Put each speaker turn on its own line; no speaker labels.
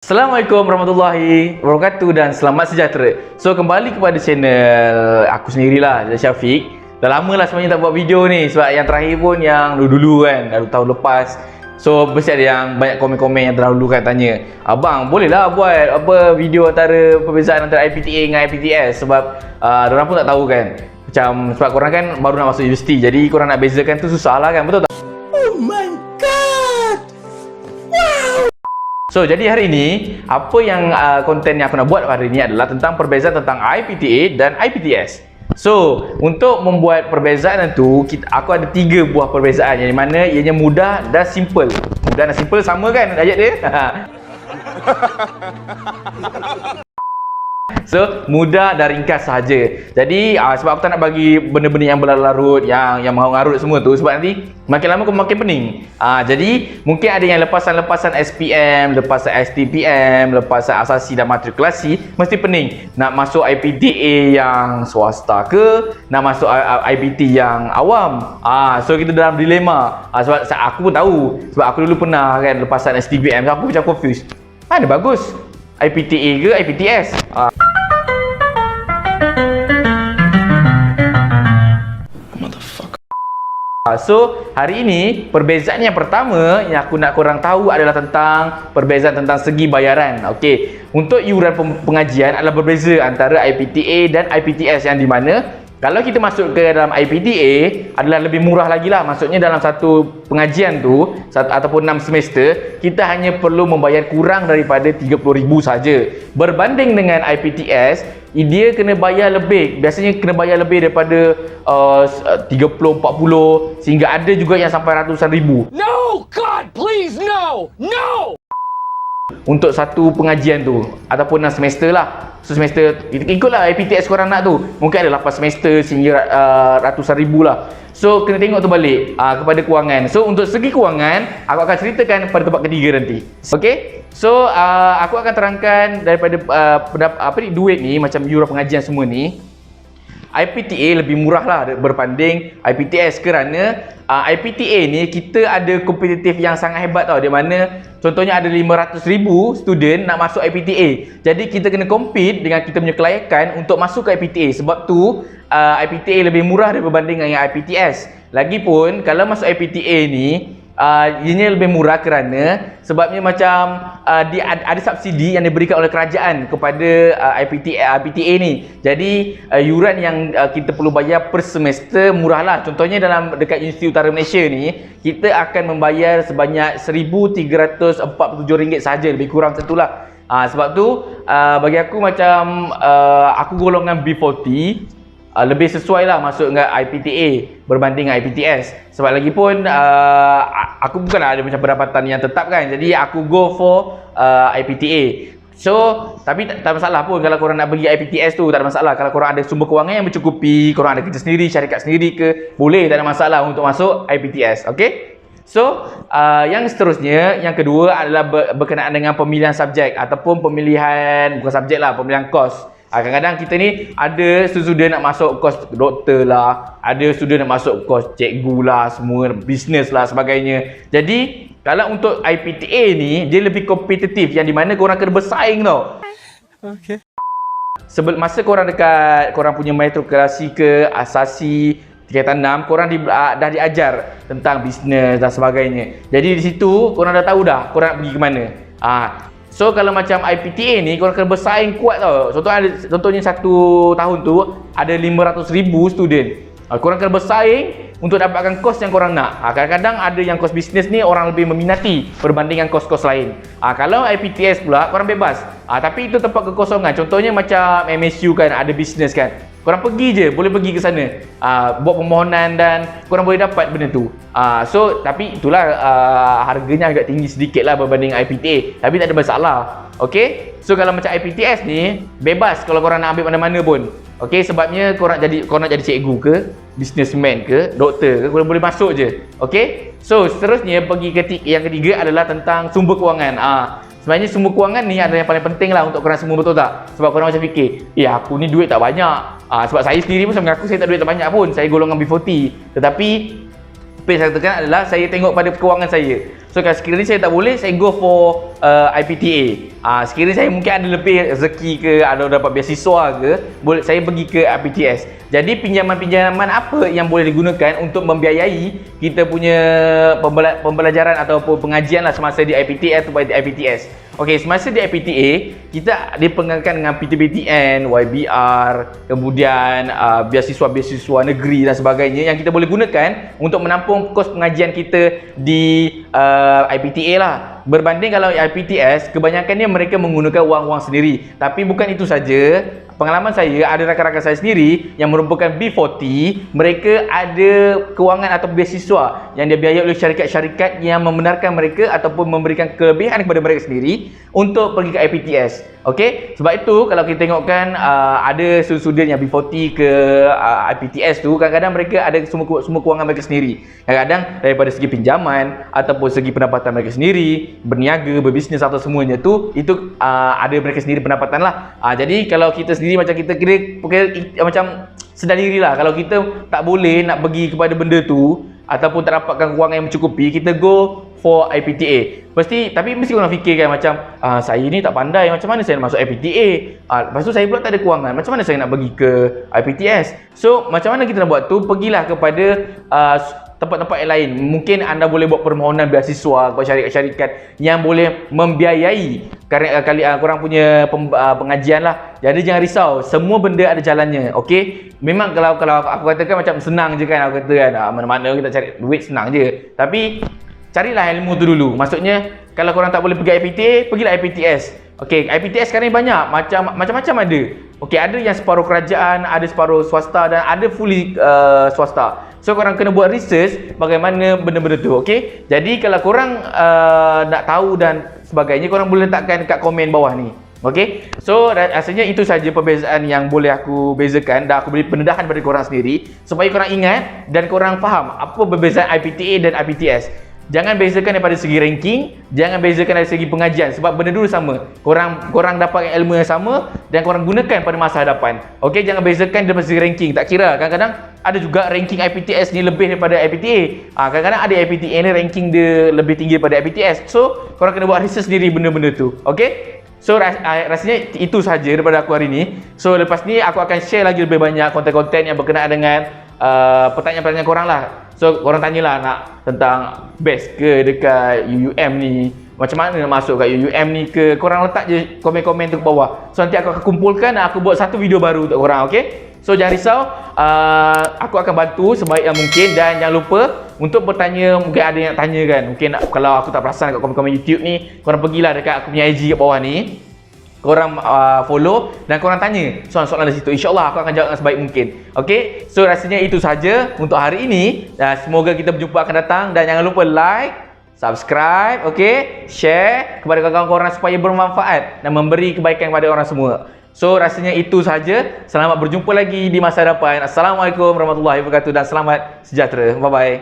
Assalamualaikum warahmatullahi wabarakatuh dan selamat sejahtera. So kembali kepada channel aku sendirilah, Syafiq. Dah lama lah sebenarnya tak buat video ni, sebab yang terakhir pun yang dulu-dulu kan, tahun lepas. So mesti ada yang banyak komen-komen yang terdahulu kan tanya, abang bolehlah buat apa video antara perbezaan antara IPTA dengan IPTS, sebab diorang pun tak tahu kan. Macam sebab korang kan baru nak masuk universiti, jadi korang nak bezakan tu susah lah kan, betul tak? So, jadi hari ini, apa yang konten yang aku nak buat hari ini adalah tentang perbezaan tentang IPTA dan IPTS. So, untuk membuat perbezaan itu, aku ada 3 buah perbezaan yang mana ianya mudah dan simple. Mudah dan simple sama kan ayat dia? So, mudah dan ringkas sahaja. Jadi, sebab aku tak nak bagi benda-benda yang berlarut-larut, yang mengarut semua tu, sebab nanti makin lama makin pening. Jadi, mungkin ada yang lepasan-lepasan SPM, lepasan STPM, lepasan asasi dan matrikulasi, mesti pening. Nak masuk IPTA yang swasta ke, nak masuk IPT yang awam. So, kita dalam dilema. Sebab aku pun tahu, sebab aku dulu pernah kan lepasan STPM, aku macam confused. Mana bagus? IPTA ke IPTS? So, hari ini perbezaan yang pertama yang aku nak korang tahu adalah tentang perbezaan tentang segi bayaran. Okey, untuk iuran pengajian adalah berbeza antara IPTA dan IPTS, yang di mana kalau kita masuk ke dalam IPTA adalah lebih murah lagi lah. Maksudnya dalam satu pengajian tu ataupun 6 semester, kita hanya perlu membayar kurang daripada 30,000 saja. Berbanding dengan IPTS, dia kena bayar lebih. Biasanya kena bayar lebih daripada 30, 40, sehingga ada juga yang sampai ratusan ribu.
No, God, please, no, no!
Untuk satu pengajian tu ataupun 6 semester lah. So semester ikutlah IPTS korang nak tu, mungkin ada 8 semester sehingga ratusan ribu lah. So kena tengok tu balik kepada kewangan. So untuk segi kewangan, aku akan ceritakan pada tempat ketiga nanti. Okey, so aku akan terangkan daripada duit ni, macam iuran pengajian semua ni. IPTA lebih murah lah berbanding IPTS, kerana IPTA ni kita ada kompetitif yang sangat hebat tau, di mana contohnya ada 500,000 student nak masuk IPTA. Jadi kita kena compete dengan kita punya kelayakan untuk masuk ke IPTA. Sebab tu IPTA lebih murah berbanding dengan IPTS. Lagipun kalau masuk IPTA ni ianya lebih murah kerana sebabnya macam ada subsidi yang diberikan oleh kerajaan kepada IPTA ni. Jadi iuran yang kita perlu bayar per semester murah lah. Contohnya dekat Universiti Utara Malaysia ni, kita akan membayar sebanyak RM1,347 sahaja, lebih kurang macam tu lah. Sebab tu bagi aku macam aku golongan B40, lebih sesuai lah masuk dengan IPTA berbanding dengan IPTS. Sebab lagi pun aku bukan ada macam pendapatan yang tetap kan, jadi aku go for IPTA. So, tapi tak masalah pun kalau korang nak pergi IPTS tu, tak ada masalah. Kalau korang ada sumber kewangan yang mencukupi, korang ada kerja sendiri, syarikat sendiri ke, boleh, tak ada masalah untuk masuk IPTS. Okay? So, yang seterusnya, yang kedua adalah berkenaan dengan pemilihan subjek ataupun pemilihan, bukan subjek lah, pemilihan kos. Kadang-kadang kita ni ada student nak masuk kos doktor lah, ada student nak masuk kos cikgu lah, semua bisnes lah sebagainya. Jadi kalau untuk IPTA ni, dia lebih kompetitif, yang di mana korang kena bersaing tau.
Okay.
Masa korang dekat korang punya matrikulasi ke asasi tingkatan 6, korang dah diajar tentang bisnes dan sebagainya. Jadi di situ korang dah tahu dah korang nak pergi ke mana. So kalau macam IPTA ni, korang kena bersaing kuat tau. Contohnya satu tahun tu ada 500,000 student. Korang kena bersaing untuk dapatkan kos yang korang nak. Kadang-kadang ada yang kos bisnes ni orang lebih meminati berbanding dengan kos-kos lain. Kalau IPTS pula, korang bebas. Tapi itu tempat kekosongan. Contohnya macam MSU kan, ada bisnes kan. Korang pergi je, boleh pergi ke sana, buat permohonan dan korang boleh dapat benda tu. So, tapi itulah harganya agak tinggi sedikit lah berbanding IPTA. Tapi tak ada masalah. Okay? So, kalau macam IPTS ni, bebas kalau korang nak ambil mana-mana pun. Okay? Sebabnya korang nak jadi cikgu ke, businessman ke, doktor ke, korang boleh masuk je. Okay? So, seterusnya pergi yang ketiga adalah tentang sumber kewangan. Sebenarnya sumber kewangan ni adalah yang paling penting lah untuk korang semua, betul tak? Sebab korang macam fikir, aku ni duit tak banyak. Sebab saya sendiri pun mengaku saya tak duit tak banyak pun. Saya golongan B40. Tetapi apa yang saya katakan adalah saya tengok pada kewangan saya. So kalau sekiranya saya tak boleh, saya go for IPTA. Sekiranya saya mungkin ada lebih rezeki ke, ada dapat beasiswa ke, boleh saya pergi ke IPTS. Jadi pinjaman-pinjaman apa yang boleh digunakan untuk membiayai kita punya pembelajaran ataupun pengajian lah semasa di IPTA atau di IPTS. Okey, semasa di IPTA, kita dipengaruhkan dengan PTPTN, YBR, kemudian beasiswa-beasiswa negeri dan sebagainya yang kita boleh gunakan untuk menampung kos pengajian kita di IPTA lah. Berbanding kalau IPTS, kebanyakannya mereka menggunakan wang-wang sendiri. Tapi bukan itu saja. Pengalaman saya, ada rakan-rakan saya sendiri yang merupakan B40, mereka ada kewangan atau beasiswa yang dibiayai oleh syarikat-syarikat yang membenarkan mereka ataupun memberikan kelebihan kepada mereka sendiri untuk pergi ke IPTS. Okey, sebab itu kalau kita tengokkan ada student yang B40 ke IPTS tu, kadang-kadang mereka ada semua kewangan mereka sendiri. Kadang-kadang daripada segi pinjaman ataupun segi pendapatan mereka sendiri, berniaga, berbisnes atau semuanya tu, itu ada mereka sendiri pendapatan lah. Jadi kalau kita sendiri macam kita kira macam sedar diri lah, kalau kita tak boleh nak pergi kepada benda tu ataupun tak dapatkan kewangan yang mencukupi, kita go for IPTA. Tapi mesti korang fikirkan macam saya ni tak pandai, macam mana saya nak masuk IPTA? Lepas tu saya pula tak ada kewangan, macam mana saya nak pergi ke IPTS? So macam mana kita nak buat tu? Pergilah kepada tempat-tempat yang lain. Mungkin anda boleh buat permohonan beasiswa kepada syarikat-syarikat yang boleh membiayai korang punya pengajian lah. Jadi jangan risau, semua benda ada jalannya. Okey, memang kalau aku katakan macam senang je kan, aku kata kan mana-mana kita cari duit senang je. Tapi carilah ilmu tu dulu. Maksudnya kalau korang tak boleh pergi IPTA, pergilah IPTS. Okey, IPTS sekarang ni banyak macam-macam ada. Okey, ada yang separuh kerajaan, ada separuh swasta dan ada fully swasta. So korang kena buat research bagaimana benda-benda tu. Okey, jadi kalau korang nak tahu dan sebagainya, korang boleh letakkan kat komen bawah ni. Okey, so rasanya itu saja perbezaan yang boleh aku bezakan dan aku beri pendedahan pada korang sendiri supaya korang ingat dan korang faham apa perbezaan IPTA dan IPTS. Jangan bezakan daripada segi ranking, jangan bezakan dari segi pengajian sebab benda dulu sama. Korang dapat ilmu yang sama dan korang gunakan pada masa hadapan. Okey, jangan bezakan daripada segi ranking. Tak kira, kadang-kadang ada juga ranking IPTS ni lebih daripada IPTA. Kadang-kadang ada IPTA ni ranking dia lebih tinggi daripada IPTS. So, korang kena buat research sendiri benda-benda tu. Okey? So rasanya itu saja daripada aku hari ni. So lepas ni aku akan share lagi lebih banyak konten-konten yang berkenaan dengan pertanyaan-pertanyaan korang lah. So korang tanyalah nak tentang best ke dekat UUM ni, macam mana nak masuk kat UUM ni ke, korang letak je komen-komen tu ke bawah. So nanti aku akan kumpulkan dan aku buat satu video baru untuk korang. Okay, so jangan risau, aku akan bantu sebaik yang mungkin. Dan jangan lupa untuk bertanya, mungkin ada yang tanya kan, mungkin kalau aku tak perasan kat komen-komen YouTube ni, korang pergilah dekat aku punya IG kat bawah ni, korang follow dan korang tanya soalan-soalan di situ. InsyaAllah aku akan jawab dengan sebaik mungkin. Okay, so rasanya itu saja untuk hari ini. Semoga kita berjumpa akan datang. Dan jangan lupa like, subscribe, okay, share kepada kawan-kawan korang supaya bermanfaat dan memberi kebaikan kepada orang semua. So rasanya itu saja. Selamat berjumpa lagi di masa hadapan. Assalamualaikum warahmatullahi wabarakatuh dan selamat sejahtera. Bye bye.